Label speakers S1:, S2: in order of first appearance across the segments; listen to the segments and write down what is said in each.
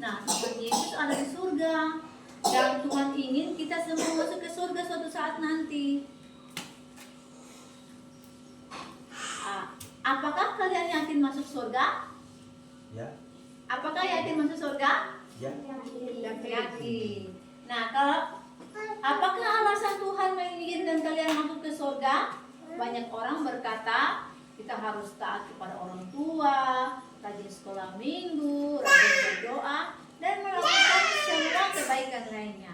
S1: Nah, Tuhan Yesus ada di surga. Dan Tuhan ingin kita semua masuk ke surga suatu saat nanti. Apakah kalian yakin masuk surga?
S2: Ya.
S1: Apakah yakin masuk surga?
S2: Ya.
S1: Yakin. Nah, apakah alasan Tuhan menginginkan kalian masuk ke surga? Banyak orang berkata kita harus taat kepada orang tua, rajin sekolah minggu, rajin berdoa, dan melakukan semua kebaikan lainnya.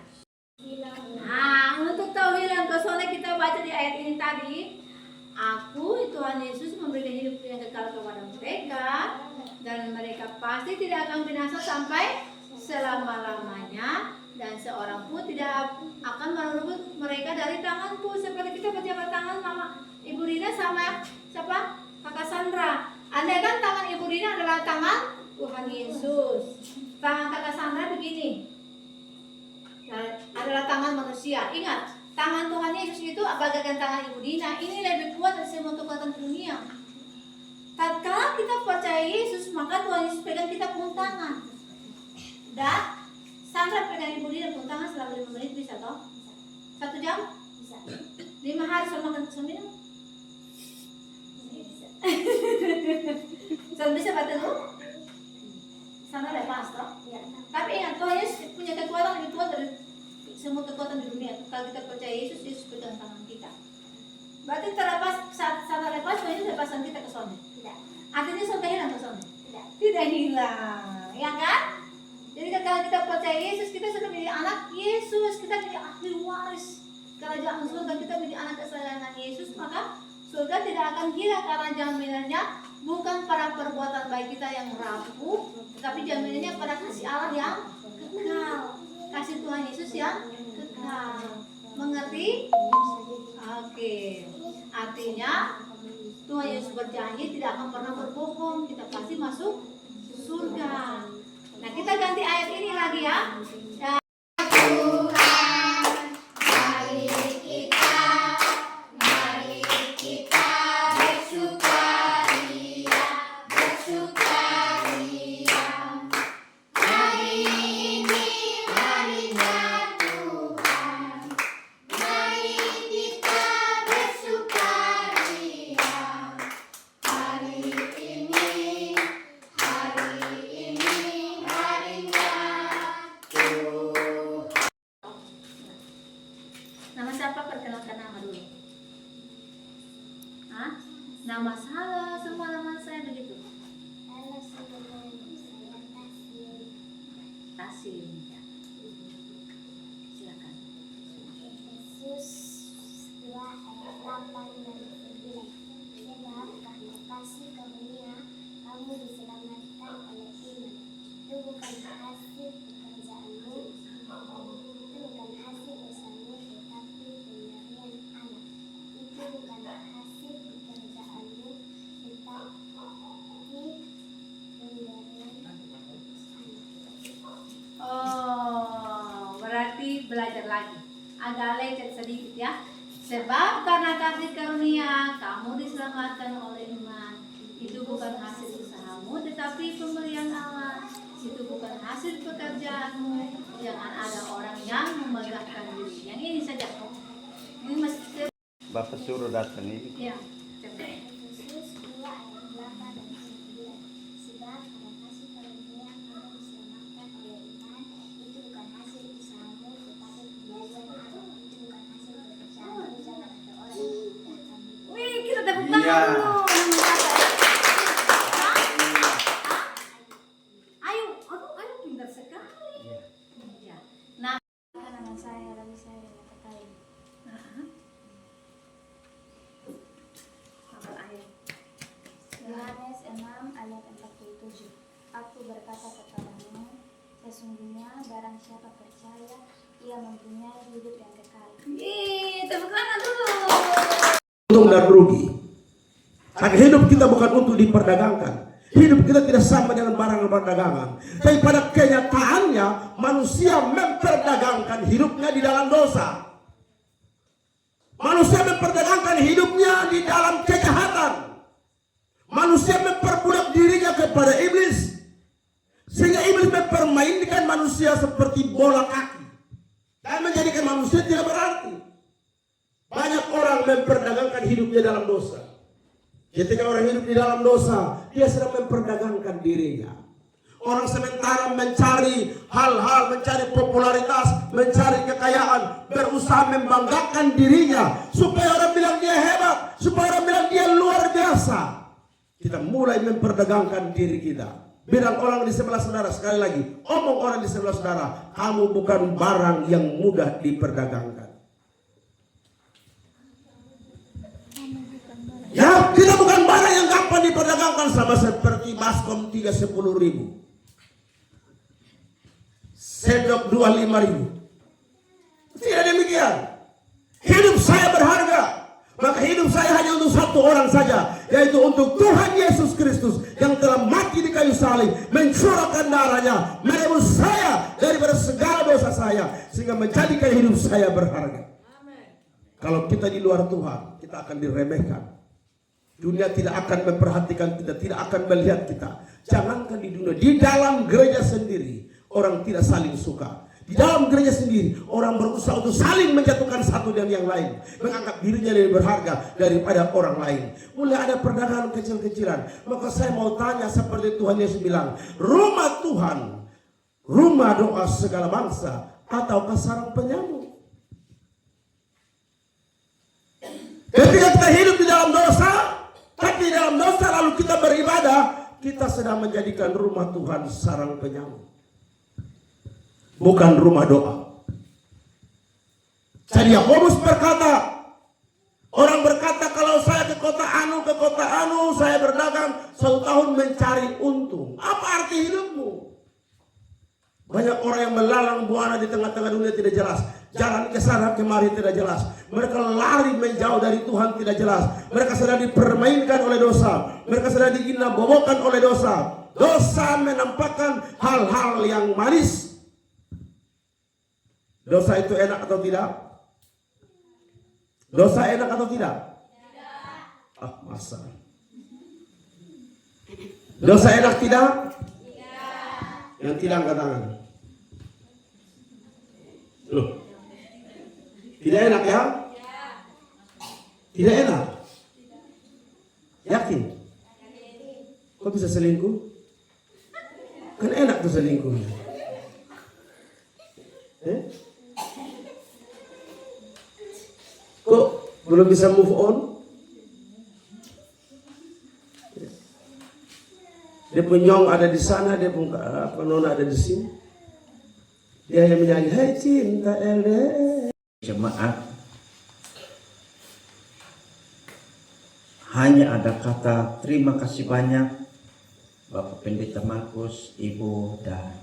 S1: Nah, untuk tahu hilang kosongnya kita baca di ayat ini tadi. Aku, Tuhan Yesus, memberikan hidup yang kekal kepada mereka, dan mereka pasti tidak akan binasa sampai selama-lamanya, dan seorang pun tidak akan merebut mereka dari tanganku. Seperti kita berjabat tangan Mama Ibu Rina sama siapa? Kakak Sandra. Andai kan tangan Ibu Rina adalah tangan Tuhan Yesus, tangan Kakak Sandra begini adalah tangan manusia. Ingat, tangan Tuhan Yesus itu bagaikan tangan Ibu Dina. Ini lebih kuat dari semua kekuatan dunia. Tatkala kita percaya Yesus, maka Tuhan Yesus pegang kita pun tangan. Dan Sandra pegang Ibu Dina pun tangan selama 5 menit, bisa toh? 1 jam? Bisa. 5 hari sama makan minum? Bisa. Bisa baca dulu? Sandra lepas toh? Ya. Tapi ingat, Tuhan Yesus punya kekuatan lebih kuat dari semua kekuatan di dunia. Kalau kita percaya Yesus, Yesus pegang tangan kita. Berarti terlepas saat lepas, Tuhan Yesus lepaskan kita ke sana. Tidak. Artinya surga hilang ke sana? Tidak. Tidak hilang, ya kan? Jadi kalau kita percaya Yesus, kita sudah menjadi anak Yesus, kita menjadi ahli waris kerajaan surga, kita menjadi anak kesayangan Yesus, maka surga tidak akan hilang karena jaminannya bukan pada perbuatan baik kita yang rapuh, tetapi jaminannya pada kasih Allah yang kekal, kasih Tuhan Yesus yang kekal. Mengerti? Oke. Artinya Tuhan Yesus berjanji tidak akan pernah berbohong, kita pasti masuk surga. Nah, kita ganti ayat ini lagi ya. Nama siapa? Perkenalkan nama dulu. Hah? Nama saya, semua nama saya begitu.
S3: Halo semuanya, saya
S1: Tasim. Ya. Silakan.
S3: Yesus 2 ayat 8 dan 9. Sebab karena kasih karunia kamu diselamatkan oleh iman. Itu bukan hasil pekerjaanmu, itu bukan hasil usahamu, tetapi pemberian anak. Itu bukan hasil pekerjaanmu, tetapi pemberian anak.
S1: Oh, berarti belajar lagi. Agak lecet sedikit ya. Sebab karena kasih karunia kamu diselamatkan oleh iman. Itu bukan hasil usahamu, tetapi pemberian Allah. Itu bukan hasil pekerjaanmu. Jangan ada orang yang memegahkan diri. Yang ini saja. Ini masih.
S2: Bapak suruh datang ini.
S1: Ya.
S3: Yesus 2 ayat 8 dan 9. Sebab karena kasih karunia kamu diselamatkan oleh iman. Itu bukan hasil usahamu, tetapi pemberian Allah. Itu bukan hasil pekerjaanmu. Jangan ada orang yang memegahkan diri.
S1: Wih, kita tepuk tangan dulu. Ayo, aduh, pintar sekali. Ya. Nah,
S3: Nama saya lagi saya katakan.
S1: apa ayat?
S3: Yohanes 6 ayat 47. Aku berkata kepadamu, sesungguhnya barang siapa percaya, ia mempunyai hidup yang kekal.
S1: Tepuk tangan dulu.
S4: Untung dan rugi. Karena hidup kita bukan untuk diperdagangkan. Hidup kita tidak sama dengan barang perdagangan. Tapi pada kenyataannya manusia memperdagangkan hidupnya di dalam dosa. Manusia memperdagangkan hidupnya di dalam kejahatan. Manusia memperbudak dirinya kepada iblis, sehingga iblis mempermainkan manusia seperti bola kaki dan menjadikan manusia tidak berarti. Banyak orang memperdagangkan hidupnya dalam dosa. Ketika orang hidup di dalam dosa, dia sedang memperdagangkan dirinya. Orang sementara mencari hal-hal, mencari popularitas, mencari kekayaan, berusaha membanggakan dirinya supaya orang bilang dia hebat, supaya orang bilang dia luar biasa. Kita mulai memperdagangkan diri kita. Bilang orang di sebelah saudara, sekali lagi, omong orang di sebelah saudara, kamu bukan barang yang mudah diperdagangkan. Ya, kita bukan barang yang gampang diperdagangkan, sama seperti baskom 310.000. Sedok 25.000. Tidak demikian. Hidup saya berharga. Maka hidup saya hanya untuk satu orang saja, yaitu untuk Tuhan Yesus Kristus yang telah mati di kayu salib, mencurahkan darahnya, menebus saya daripada segala dosa saya, sehingga menjadikan hidup saya berharga. Kalau kita di luar Tuhan, kita akan diremehkan. Dunia tidak akan memperhatikan kita, tidak akan melihat kita. Jangankan di dunia, di dalam gereja sendiri orang tidak saling suka. Di dalam gereja sendiri orang berusaha untuk saling menjatuhkan satu dan yang lain, menganggap dirinya lebih berharga daripada orang lain. Mulai ada perdagangan kecil-kecilan. Maka saya mau tanya seperti Tuhan Yesus bilang, rumah Tuhan, rumah doa segala bangsa, ataukah sarang penyamuk? Ketika kita hidup di dalam dosa, tapi di dalam dosa lalu kita beribadah, kita sedang menjadikan rumah Tuhan sarang penyamuk, bukan rumah doa. Jadi Yakobus berkata, orang berkata kalau saya ke kota anu, saya berdagang 1 tahun mencari untung. Apa arti hidupmu? Banyak orang yang melalang buana di tengah-tengah dunia tidak jelas. Jalan ke sana kemari tidak jelas. Mereka lari menjauh dari Tuhan tidak jelas. Mereka sedang dipermainkan oleh dosa. Mereka sedang digina-bobokan oleh dosa. Dosa menampakkan hal-hal yang manis. Dosa itu enak atau tidak? Dosa enak atau tidak? Tidak. Ah, masa. Dosa enak tidak? Tidak. Yang tidak angkat tangan. Loh. Tidak enak ya? Tidak enak? Yakin? Kok bisa selingkuh? Kan enak tuh selingkuh. Kok belum bisa move on? Dia pun nyong ada di sana, dia pun nona ada di sini. Dia hanya menyanyi, hai cinta LDR.
S2: Jemaat, hanya ada kata terima kasih banyak Bapak Pendeta Markus, Ibu dan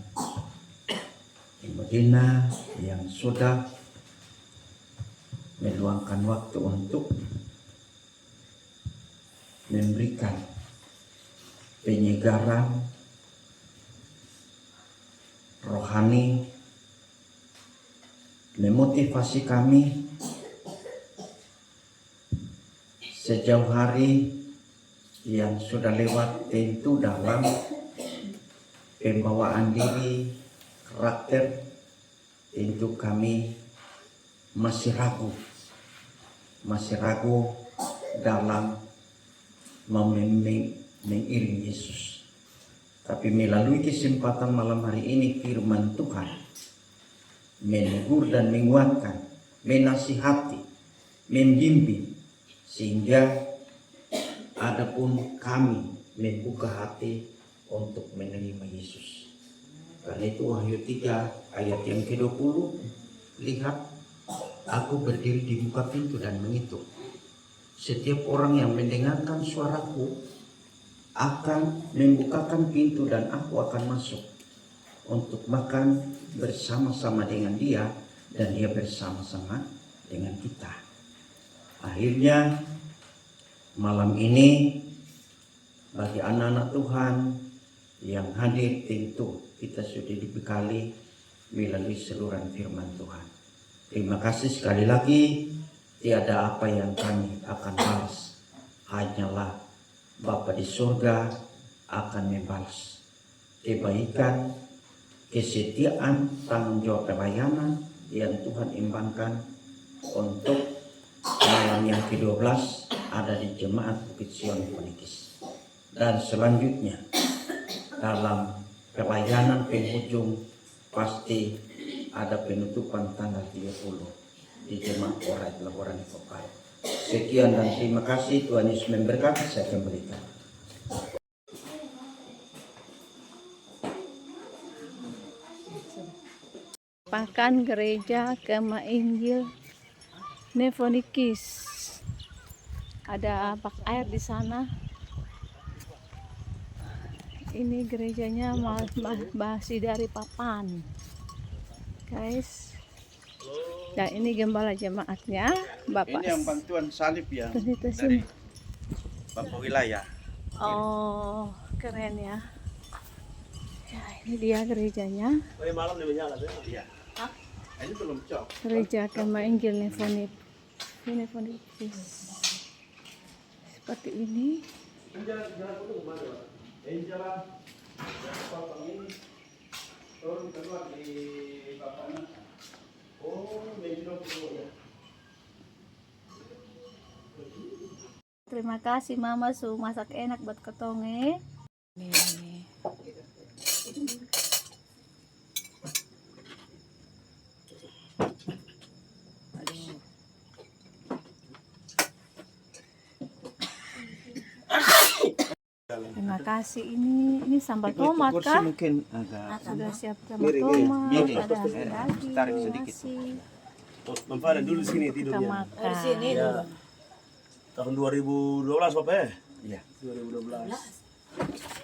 S2: Ibu Dina yang sudah meluangkan waktu untuk memberikan penyegaran rohani, memotivasi kami sejauh hari yang sudah lewat, tentu dalam pembawaan diri, karakter, tentu kami masih ragu dalam mengiring Yesus. Tapi melalui kesempatan malam hari ini, firman Tuhan menegur dan menguatkan, menasihati, membimbing, sehingga adapun kami membuka hati untuk menerima Yesus. Karena itu Wahyu 3 ayat yang ke-20, lihat, aku berdiri di muka pintu dan mengetuk. Setiap orang yang mendengarkan suaraku akan membukakan pintu dan aku akan masuk untuk makan bersama-sama dengan dia dan dia bersama-sama dengan kita. Akhirnya malam ini bagi anak-anak Tuhan yang hadir, tentu kita sudah dibekali melalui saluran firman Tuhan. Terima kasih sekali lagi. Tiada apa yang kami akan balas, hanyalah Bapa di surga akan membalas kebaikan kesetiaan, tanggung jawab pelayanan yang Tuhan imbangkan untuk malam yang ke-12 ada di Jemaat Bukit Sion Penitis. Dan selanjutnya dalam pelayanan penghujung pasti ada penutupan tanggal 30 di Jemaat Orait Laporan Kopal. Sekian dan terima kasih. Tuhan Yesus memberkati. Saya kembalikan.
S1: Pakan gereja Gema Injil Nefonikis. Ada bak air di sana. Ini gerejanya masih dari papan, guys. Dan ini gembala jemaatnya, Bapak.
S5: Ini yang bantuan salib ya
S1: Pendeta
S5: dari
S1: sini.
S5: Bapak wilayah.
S1: Oh, keren ya. Ya, ini dia gerejanya.
S5: Malam dia menyala ya. Ini belum cok.
S1: Gereja Gema Injil Nefonikis. Seperti ini. Terima kasih Mama su masak enak buat ketonge. Nih. Terima kasih. Ini sambal tomat kah?
S5: Mungkin agak
S1: Sudah siap sambal tomat,
S5: Miring.
S1: ada daging,
S5: Tarik sedikit.
S1: nasi.
S6: Mempada dulu di sini
S1: Kita
S6: tidurnya.
S1: makan.
S6: Ya. Tahun 2012 Bapak ya?
S5: Iya.
S6: 2012.